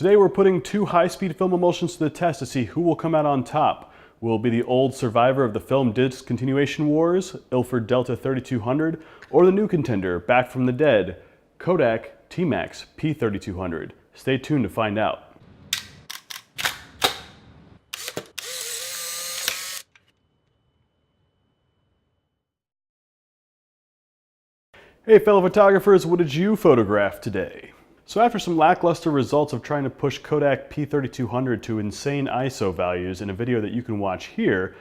Today we're putting two high-speed film emulsions to the test to see who will come out on top. Will it be the old survivor of the film discontinuation wars, Ilford Delta 3200, or the new contender, back from the dead, Kodak TMax P3200? Stay tuned to find out. Hey fellow photographers, what did you photograph today? So after some lackluster results of trying to push Kodak P3200 to insane ISO values in a video that you can watch here,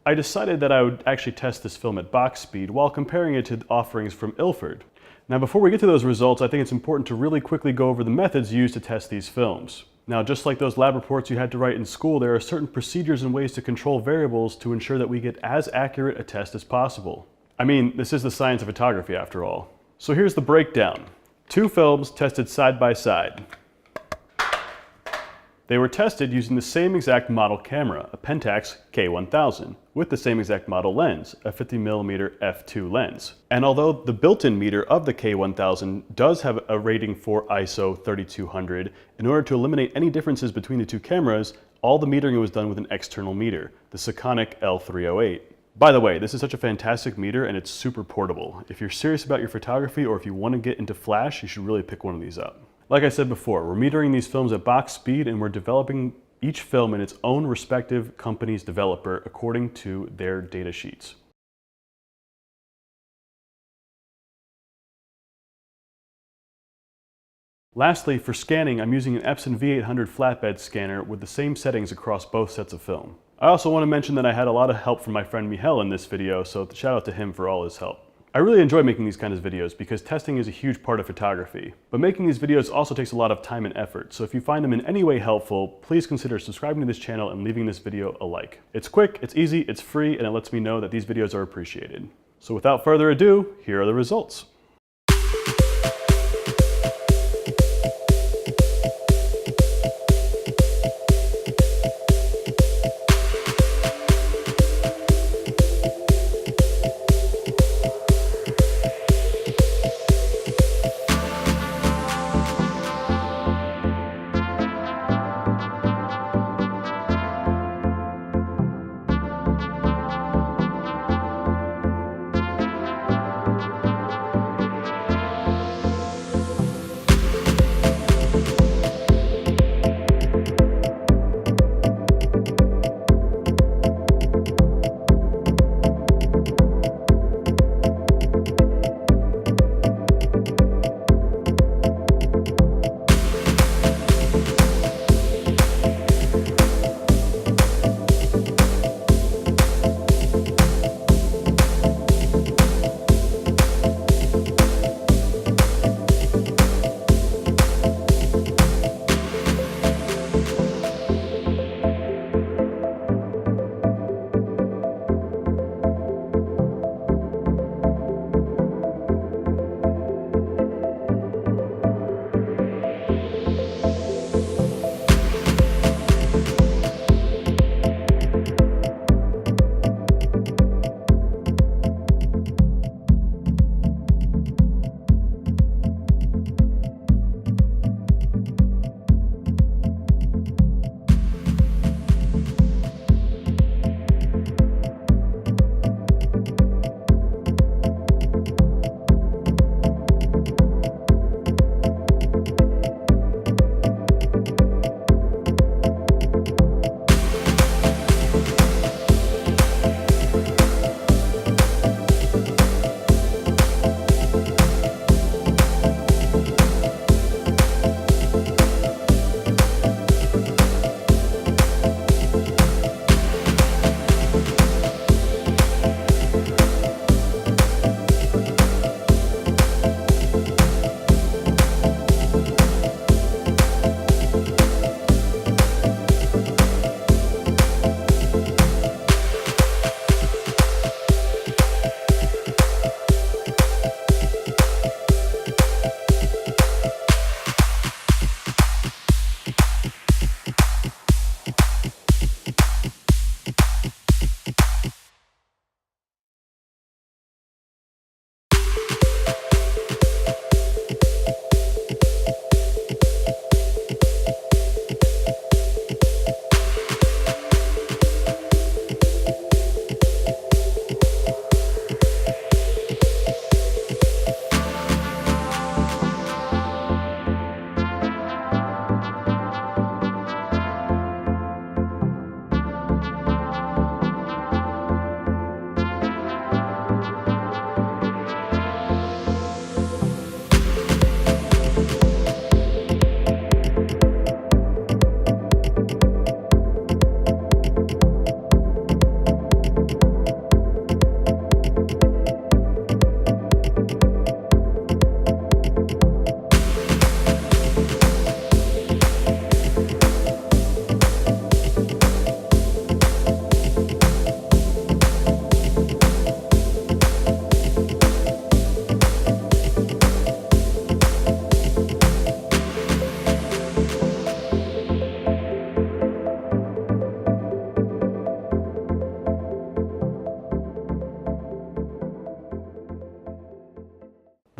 I decided that I would actually test this film at box speed while comparing it to offerings from Ilford. Now before we get to those results, I think it's important to really quickly go over the methods used to test these films. Now just like those lab reports you had to write in school, there are certain procedures and ways to control variables to ensure that we get as accurate a test as possible. I mean, this is the science of photography after all. So here's the breakdown. Two films tested side by side. They were tested using the same exact model camera, a Pentax K1000, with the same exact model lens, a 50mm f2 lens. And although the built-in meter of the K1000 does have a rating for ISO 3200, in order to eliminate any differences between the two cameras, all the metering was done with an external meter, the Sekonic L308. By the way, this is such a fantastic meter and it's super portable. If you're serious about your photography or if you want to get into flash, you should really pick one of these up. Like I said before, we're metering these films at box speed and we're developing each film in its own respective company's developer according to their data sheets. Lastly, for scanning, I'm using an Epson V800 flatbed scanner with the same settings across both sets of film. I also want to mention that I had a lot of help from my friend Michel in this video, so shout out to him for all his help. I really enjoy making these kinds of videos because testing is a huge part of photography, but making these videos also takes a lot of time and effort, so if you find them in any way helpful, please consider subscribing to this channel and leaving this video a like. It's quick, it's easy, it's free, and it lets me know that these videos are appreciated. So without further ado, here are the results.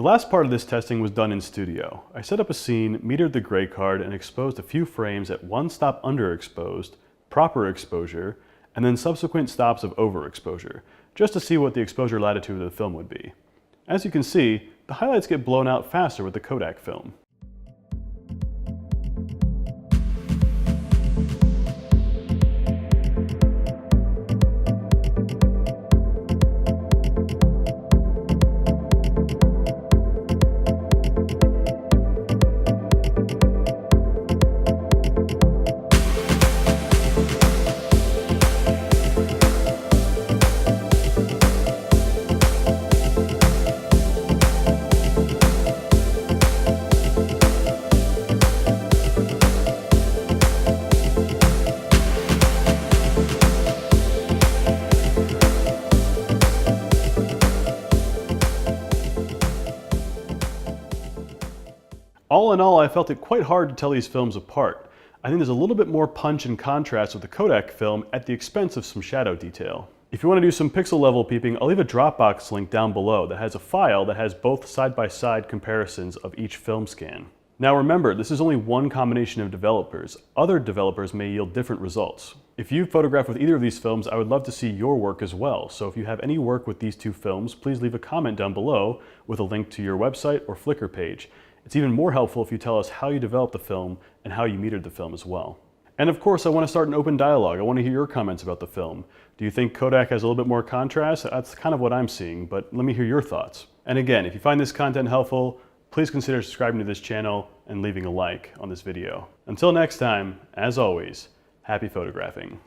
last part of this testing was done in studio. I set up a scene, metered the gray card, and exposed a few frames at one stop underexposed, proper exposure, and then subsequent stops of overexposure, just to see what the exposure latitude of the film would be. As you can see, the highlights get blown out faster with the Kodak film. All in all, I felt it quite hard to tell these films apart. I think there's a little bit more punch and contrast with the Kodak film at the expense of some shadow detail. If you want to do some pixel level peeping, I'll leave a Dropbox link down below that has a file that has both side-by-side comparisons of each film scan. Now remember, this is only one combination of developers. Other developers may yield different results. If you've photographed with either of these films, I would love to see your work as well. So if you have any work with these two films, please leave a comment down below with a link to your website or Flickr page. It's even more helpful if you tell us how you developed the film and how you metered the film as well. And of course, I want to start an open dialogue. I want to hear your comments about the film. Do you think Kodak has a little bit more contrast? That's kind of what I'm seeing, but let me hear your thoughts. And again, if you find this content helpful, please consider subscribing to this channel and leaving a like on this video. Until next time, as always, happy photographing.